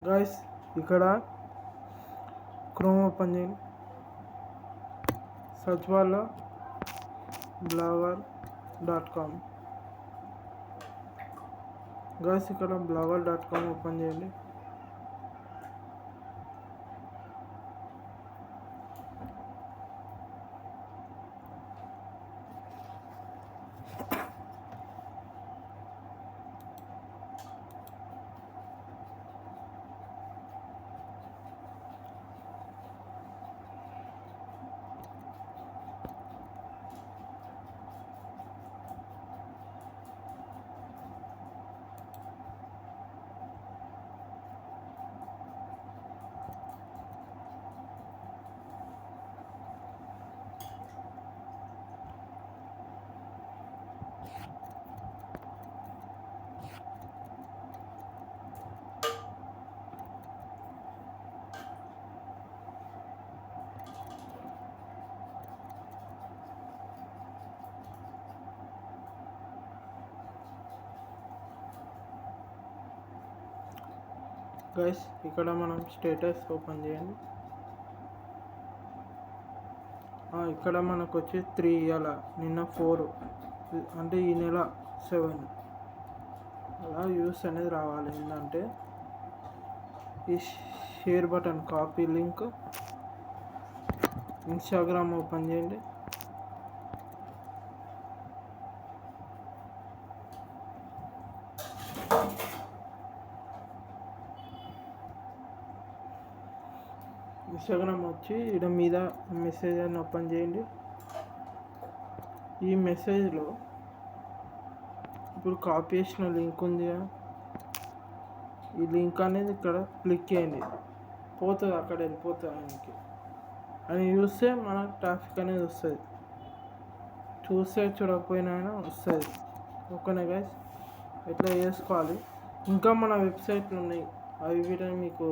Guys ఇక్కడ chrome open చేయండి. Search బార్లో blogger.com. గాయస్ ఇక్కడ blogger.com ఓపెన్ చేయండి. గైస్ ఇక్కడ మనం స్టేటస్ ఓపెన్ చేయండి. ఇక్కడ మనకు వచ్చి 3 ఇవాళ, నిన్న 4, అంటే ఈ నెల 7 అలా యూస్ అనేది రావాలి. ఏంటంటే ఈ share button copy link, Instagram open చేయండి. ఇన్స్టాగ్రామ్ వచ్చి ఇక్కడ మీద మెసేజ్ అని ఓపెన్ చేయండి. ఈ మెసేజ్లో ఇప్పుడు కాపీ చేసిన లింక్ ఉంది కదా, ఈ లింక్ అనేది ఇక్కడ క్లిక్ చేయండి. పోతుంది, అక్కడ వెళ్ళిపోతుంది ఆయనకి. అని చూస్తే మన ట్రాఫిక్ అనేది వస్తుంది. చూస్తే చూడకపోయినా వస్తుంది. ఓకేనా గైస్, ఎట్లా చేసుకోవాలి. ఇంకా మన వెబ్సైట్లు ఉన్నాయి, అవి వీటిని మీకు